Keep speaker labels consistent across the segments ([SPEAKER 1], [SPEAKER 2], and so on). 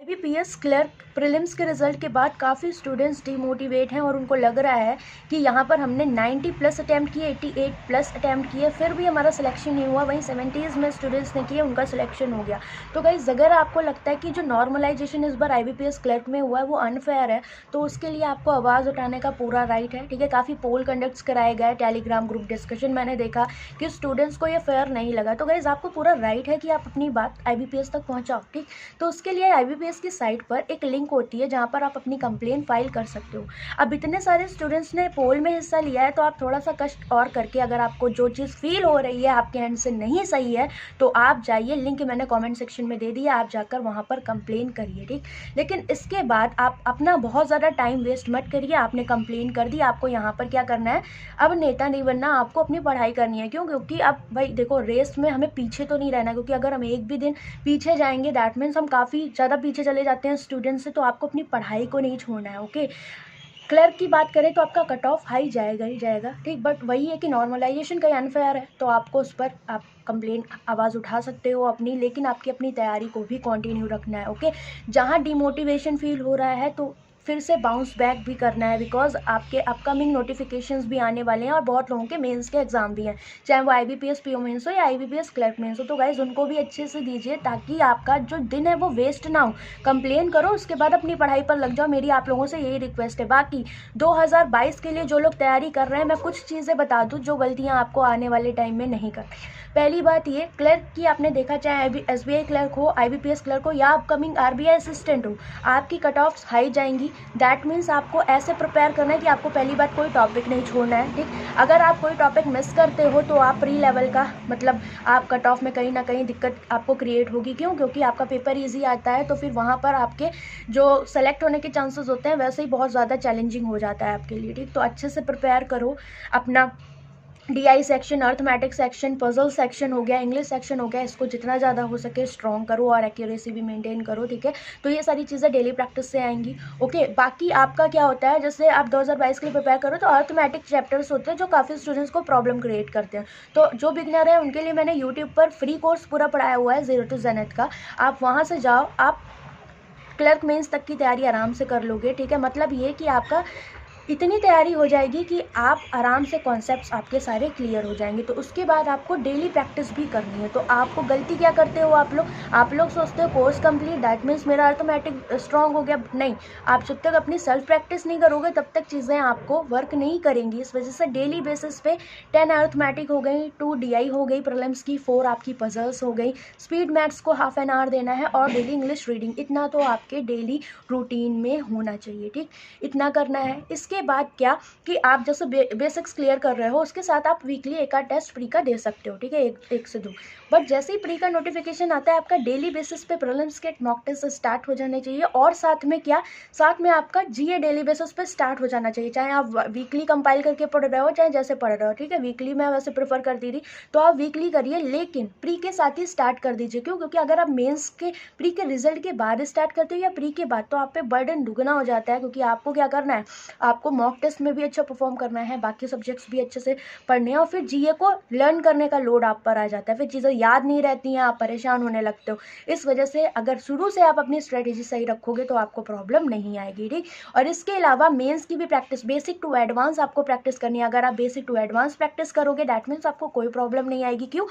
[SPEAKER 1] IBPS clerk prelims के result के बाद काफ़ी स्टूडेंट्स डिमोटिवेट हैं और उनको लग रहा है कि यहाँ पर हमने 90 प्लस अटैम्प्ट किए, 88 प्लस अटैम्प्ट किए, फिर भी हमारा सिलेक्शन नहीं हुआ। वहीं 70s में स्टूडेंट्स ने किए, उनका सिलेक्शन हो गया। तो गाइस, अगर आपको लगता है कि जो नॉर्मलाइजेशन इस बार आईबीपीएस क्लर्क में हुआ है वो अनफेयर है, तो उसके लिए आपको आवाज़ उठाने का पूरा राइट है। ठीक है, काफ़ी पोल कंडक्ट्स कराए गए, टेलीग्राम ग्रुप डिस्कशन मैंने देखा कि स्टूडेंट्स को ये फेयर नहीं लगा। तो गाइस, आपको पूरा राइट है कि आप अपनी बात आईबीपीएस तक पहुँचाओ। ठीक, तो उसके लिए आईबीपीएस की साइट पर एक लिंक होती है जहाँ पर आप अपनी कंप्लेन फाइल कर सकते हो। अब इतने सारे स्टूडेंट्स ने पोल में हिस्सा लिया है, तो आप थोड़ा सा कष्ट और करके, अगर आपको जो चीज़ फील हो रही है आपके एंड से नहीं सही है, तो आप जाइए, लिंक मैंने कमेंट सेक्शन में दे दिया, आप जाकर वहाँ पर कंप्लेन करिए। ठीक, लेकिन इसके बाद आप अपना बहुत ज़्यादा टाइम वेस्ट मत करिए। आपने कंप्लेन कर दी, आपको यहाँ पर क्या करना है, अब नेता नहीं बनना, आपको अपनी पढ़ाई करनी है। क्यों? क्योंकि अब भाई देखो, रेस में हमें पीछे तो नहीं रहना, क्योंकि अगर हम एक भी दिन पीछे जाएंगे दैट मीन्स हम काफ़ी ज़्यादा पीछे चले जाते हैं स्टूडेंट से। तो आपको अपनी पढ़ाई को नहीं छोड़ना है। ओके, क्लर्क की बात करें तो आपका कट ऑफ हाई जाएगा ही जाएगा। ठीक, बट वही है कि नॉर्मलाइजेशन कहीं अनफेयर है, तो आपको उस पर आप कंप्लेन आवाज़ उठा सकते हो अपनी, लेकिन आपकी अपनी तैयारी को भी कंटिन्यू रखना है। ओके, जहाँ डिमोटिवेशन फील हो रहा है तो फिर से बाउंस बैक भी करना है, बिकॉज आपके अपकमिंग नोटिफिकेशंस भी आने वाले हैं और बहुत लोगों के मेंस के एग्जाम भी हैं, चाहे वो आईबीपीएस पीओ मेंस हो या आईबीपीएस क्लर्क मेंस हो। तो गाइज, उनको भी अच्छे से दीजिए ताकि आपका जो दिन है वो वेस्ट ना हो। कंप्लेन करो, उसके बाद अपनी पढ़ाई पर लग जाओ। मेरी आप लोगों से यही रिक्वेस्ट है। बाकी 2022 के लिए जो लोग तैयारी कर रहे हैं, मैं कुछ चीज़ें बता दूँ जो गलतियाँ आपको आने वाले टाइम में नहीं करनी। पहली बात ये, क्लर्क की आपने देखा, चाहे एसबीआई क्लर्क हो, आईबीपीएस क्लर्क हो या अपकमिंग आरबीआई असिस्टेंट हो, आपकी कट ऑफ्स हाई जाएंगी। दैट मीन्स आपको ऐसे प्रिपेयर करना है कि आपको पहली बात कोई टॉपिक नहीं छोड़ना है। ठीक, अगर आप कोई टॉपिक मिस करते हो तो आप प्री लेवल का, मतलब आप कट ऑफ में कहीं ना कहीं दिक्कत आपको क्रिएट होगी। क्यों? क्योंकि आपका पेपर ईजी आता है, तो फिर वहाँ पर आपके जो सेलेक्ट होने के चांसेस होते हैं वैसे ही बहुत ज़्यादा चैलेंजिंग हो जाता है आपके लिए। ठीक, तो अच्छे से प्रिपेयर करो अपना। DI section, arithmetic section, puzzle section हो गया, इंग्लिश सेक्शन हो गया, इसको जितना ज़्यादा हो सके स्ट्रॉन्ग करो और एक्यूरेसी भी मेंटेन करो। ठीक है, तो ये सारी चीज़ें डेली प्रैक्टिस से आएंगी। ओके, बाकी आपका क्या होता है, जैसे आप 2022 के लिए प्रिपेयर करो तो अर्थमेटिक चैप्टर्स होते हैं जो काफ़ी स्टूडेंट्स को प्रॉब्लम क्रिएट करते हैं। तो जो बिगनर है उनके लिए मैंने यूट्यूब पर फ्री कोर्स पूरा पढ़ाया हुआ है, जीरो टू जेनेथ का। आप वहाँ से जाओ, आप क्लर्क मेंस तक की तैयारी आराम से कर लोगे। ठीक है, मतलब ये कि आपका इतनी तैयारी हो जाएगी कि आप आराम से कॉन्सेप्ट्स आपके सारे क्लियर हो जाएंगे। तो उसके बाद आपको डेली प्रैक्टिस भी करनी है। तो आपको गलती क्या करते हो आप लोग सोचते हो कोर्स कंप्लीट दैट मीन्स मेरा अर्थमेटिक स्ट्रांग हो गया। नहीं, आप जब तक अपनी सेल्फ प्रैक्टिस नहीं करोगे तब तक चीज़ें आपको वर्क नहीं करेंगी। इस वजह से डेली बेसिस पे 10 अर्थमेटिक हो गई, 2 डीआई हो गई प्रीलिम्स की, 4 आपकी पजल्स हो गई, स्पीड मैथ्स को हाफ एन आवर देना है और डेली इंग्लिश रीडिंग। इतना तो आपके डेली रूटीन में होना चाहिए। ठीक, इतना करना है। इसके बाद क्या कि आप जैसे बेसिक्स क्लियर कर रहे हो, उसके साथ आप वीकली एक आध टेस्ट प्री का दे सकते हो। ठीक है, एक से दो। बट जैसे ही प्री का नोटिफिकेशन आता है, आपका डेली बेसिस पे प्रीलिम्स के मॉक टेस्ट स्टार्ट हो जाने चाहिए। और साथ में क्या, साथ में आपका जीए डेली बेसिस पे स्टार्ट हो जाना चाहिए, चाहे आप वीकली कंपाइल करके पढ़ रहे हो चाहे जैसे पढ़ रहे हो। ठीक है, वीकली मैं वैसे प्रेफर करती थी, तो आप वीकली करिए, लेकिन प्री के साथ ही स्टार्ट कर दीजिए। क्यों? क्योंकि अगर आप मेंस के प्री के रिजल्ट के बाद स्टार्ट करते हो या प्री के बाद, तो आप पे बर्डन दुगना हो जाता है। क्योंकि आपको क्या करना है, आपको मॉक टेस्ट में भी अच्छा परफॉर्म करना है, बाकी सब्जेक्ट्स भी अच्छे से पढ़ने हैं, और फिर जीए को लर्न करने का लोड आप पर आ जाता है। फिर चीज़ें याद नहीं रहती हैं, आप परेशान होने लगते हो। इस वजह से अगर शुरू से आप अपनी स्ट्रेटेजी सही रखोगे तो आपको प्रॉब्लम नहीं आएगी। ठीक, और इसके अलावा मेंस की भी प्रैक्टिस, बेसिक टू एडवांस आपको प्रैक्टिस करनी है। अगर आप बेसिक टू एडवांस प्रैक्टिस करोगे दैट मीन्स आपको कोई प्रॉब्लम नहीं आएगी। क्यों?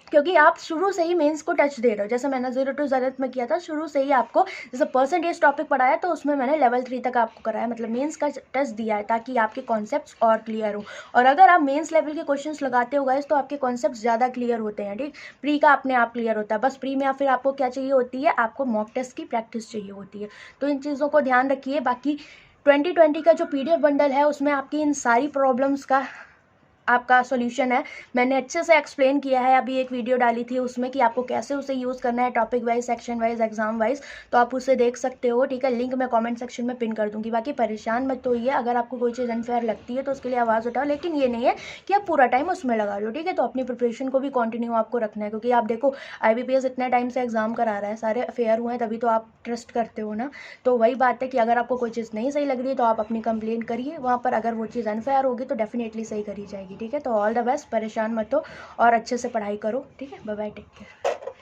[SPEAKER 1] क्योंकि आप शुरू से ही मेंस को टच दे रहे हो। जैसे मैंने जीरो टू जेनेथ में किया था, शुरू से ही आपको जैसे परसेंटेज टॉपिक पढ़ाया तो उसमें मैंने लेवल 3 तक आपको कराया, मतलब मेंस का टच दिया है ताकि आपके कॉन्सेप्ट्स और क्लियर हो। और अगर आप मेंस लेवल के क्वेश्चंस लगाते हो गाइस तो आपके कॉन्सेप्ट्स ज़्यादा क्लियर होते हैं। ठीक, प्री का अपने आप क्लियर होता है, बस प्री में फिर आपको क्या चाहिए होती है, आपको मॉक टेस्ट की प्रैक्टिस चाहिए होती है। तो इन चीज़ों को ध्यान रखिए। बाकी 2020 का जो PDF बंडल है उसमें आपकी इन सारी प्रॉब्लम्स का आपका सॉल्यूशन है, मैंने अच्छे से एक्सप्लेन किया है। अभी एक वीडियो डाली थी उसमें कि आपको कैसे उसे यूज़ करना है, topic wise, section wise, exam wise, तो आप उसे देख सकते हो। ठीक है, लिंक मैं कमेंट सेक्शन में पिन कर दूंगी। बाकी परेशान मत होइए, अगर आपको कोई चीज़ अनफेयर लगती है तो उसके लिए आवाज़ उठाओ, लेकिन ये नहीं है कि आप पूरा टाइम उसमें लगा लो। ठीक है, तो अपनी प्रिपरेशन को भी कंटिन्यू आपको रखना है, क्योंकि आप देखो आईबीपीएस इतने टाइम से एग्जाम करा रहा है, सारे फेयर हुए हैं, तभी तो आप ट्रस्ट करते हो ना। तो वही बात है कि अगर आपको कोई चीज़ नहीं सही लग रही है तो आप अपनी कंप्लेन करिए वहाँ पर, अगर वो चीज़ अनफेयर होगी तो डेफिनेटली सही करी जाएगी। ठीक है, तो ऑल द बेस्ट, परेशान मत हो और अच्छे से पढ़ाई करो। ठीक है, बाय बाय, टेक केयर।